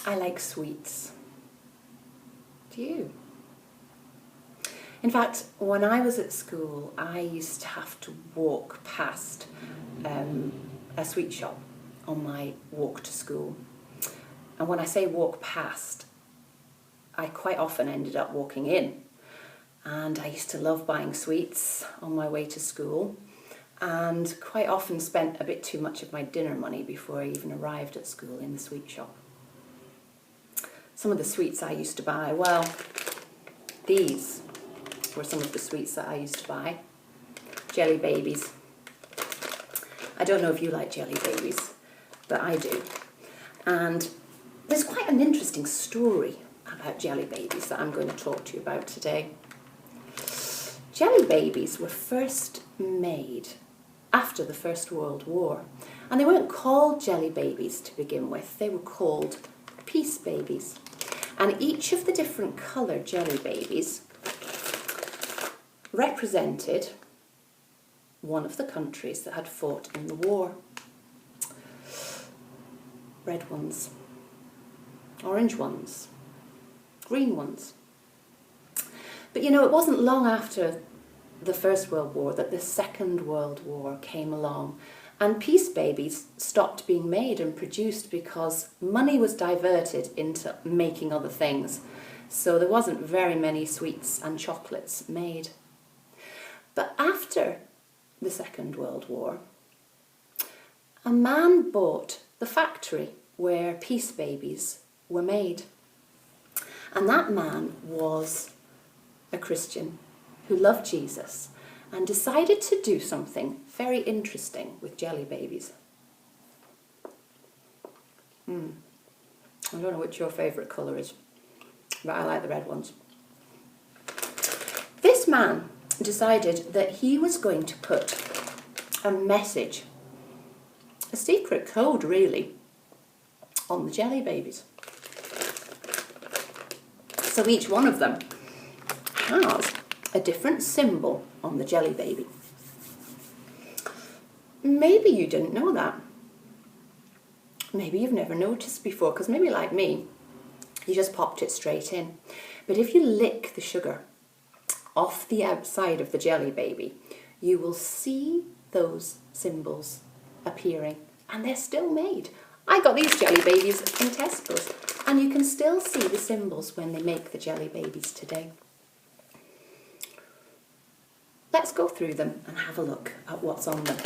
I like sweets. Do you? In fact, when I was at school, I used to have to walk past a sweet shop on my walk to school. And when I say walk past, I quite often ended up walking in. And I used to love buying sweets on my way to school, and quite often spent a bit too much of my dinner money before I even arrived at school in the sweet shop. Some of the sweets I used to buy, well, these were some of the sweets that I used to buy. Jelly babies. I don't know if you like jelly babies, but I do. And there's quite an interesting story about jelly babies that I'm going to talk to you about today. Jelly babies were first made after the First World War, and they weren't called jelly babies to begin with. They were called peace babies, and each of the different coloured jelly babies represented one of the countries that had fought in the war. Red ones, orange ones, green ones. But you know, it wasn't long after the First World War that the Second World War came along, and peace babies stopped being made and produced because money was diverted into making other things. So there wasn't very many sweets and chocolates made. But after the Second World War, a man bought the factory where peace babies were made. And that man was a Christian who loved Jesus and decided to do something very interesting with jelly babies. I don't know which your favourite colour is, but I like the red ones. This man decided that he was going to put a message, a secret code really, on the jelly babies. So each one of them has a different symbol on the jelly baby. Maybe you didn't know that. Maybe you've never noticed before, because maybe like me, you just popped it straight in. But if you lick the sugar off the outside of the jelly baby, you will see those symbols appearing, and they're still made. I got these jelly babies in Tesco's, and you can still see the symbols when they make the jelly babies today. Let's go through them and have a look at what's on them.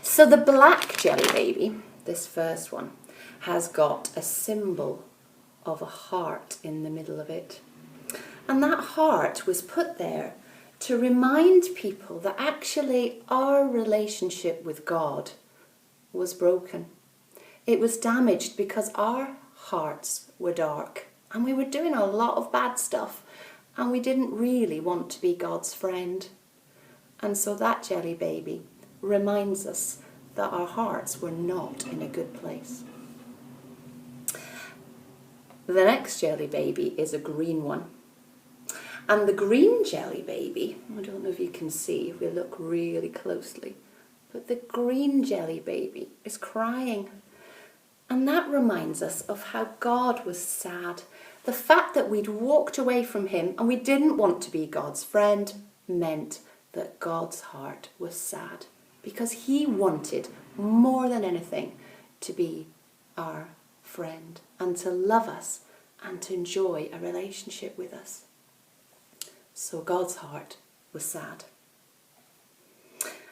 So the black jelly baby, this first one, has got a symbol of a heart in the middle of it. And that heart was put there to remind people that actually our relationship with God was broken. It was damaged because our hearts were dark and we were doing a lot of bad stuff, and we didn't really want to be God's friend. And so that jelly baby reminds us that our hearts were not in a good place. The next jelly baby is a green one. And the green jelly baby, I don't know if you can see if we look really closely, but the green jelly baby is crying. And that reminds us of how God was sad. The fact that we'd walked away from him and we didn't want to be God's friend meant that God's heart was sad, because he wanted more than anything to be our friend and to love us and to enjoy a relationship with us. So God's heart was sad.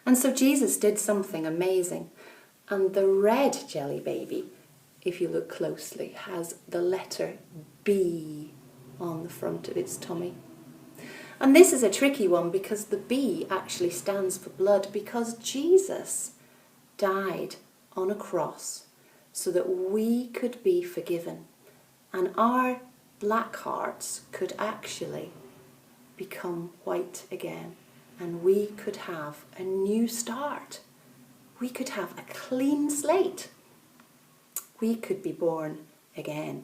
And so Jesus did something amazing. And the red jelly baby, if you look closely, has the letter B on the front of its tummy. And this is a tricky one because the B actually stands for blood, because Jesus died on a cross so that we could be forgiven and our black hearts could actually become white again, and we could have a new start. We could have a clean slate. We could be born again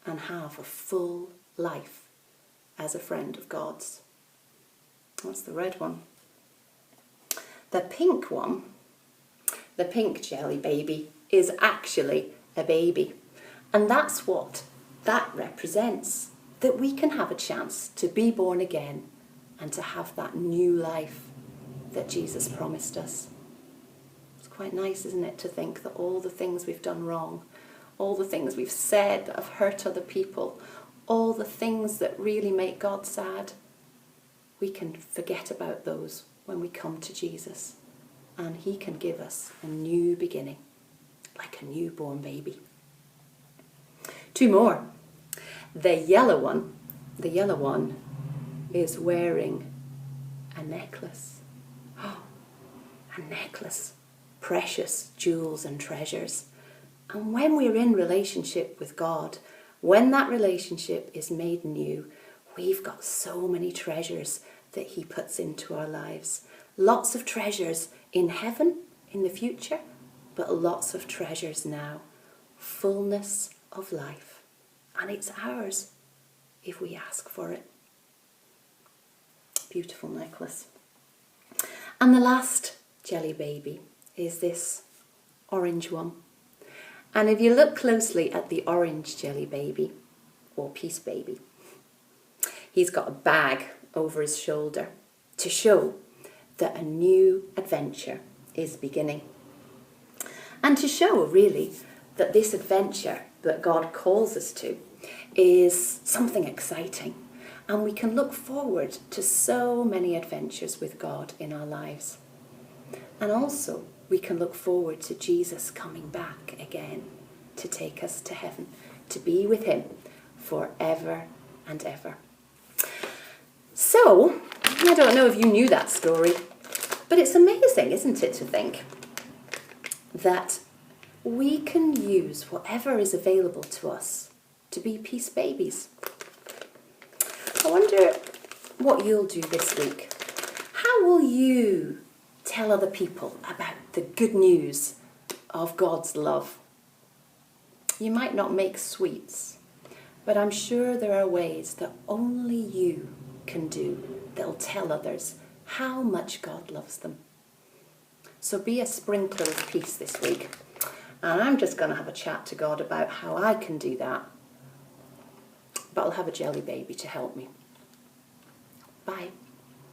and have a full life as a friend of God's. That's the red one. The pink one, the pink jelly baby, is actually a baby. And that's what that represents, that we can have a chance to be born again and to have that new life that Jesus promised us. It's quite nice, isn't it, to think that all the things we've done wrong, all the things we've said that have hurt other people, all the things that really make God sad, we can forget about those when we come to Jesus. And he can give us a new beginning, like a newborn baby. 2 more. The yellow one is wearing a necklace. Oh, a necklace. Precious jewels and treasures. And when we're in relationship with God, when that relationship is made new, we've got so many treasures that he puts into our lives. Lots of treasures in heaven, in the future, but lots of treasures now. Fullness of life. And it's ours if we ask for it. Beautiful necklace. And the last jelly baby is this orange one. And if you look closely at the orange jelly baby, or peace baby, he's got a bag over his shoulder to show that a new adventure is beginning. And to show, really, that this adventure that God calls us to is something exciting. And we can look forward to so many adventures with God in our lives. And also, we can look forward to Jesus coming back again to take us to heaven, to be with him forever and ever. So, I don't know if you knew that story, but it's amazing, isn't it, to think that we can use whatever is available to us to be peace babies. I wonder what you'll do this week. How will you tell other people about the good news of God's love? You might not make sweets, but I'm sure there are ways that only you can do that'll tell others how much God loves them. So be a sprinkler of peace this week. And I'm just going to have a chat to God about how I can do that. But I'll have a jelly baby to help me. Bye.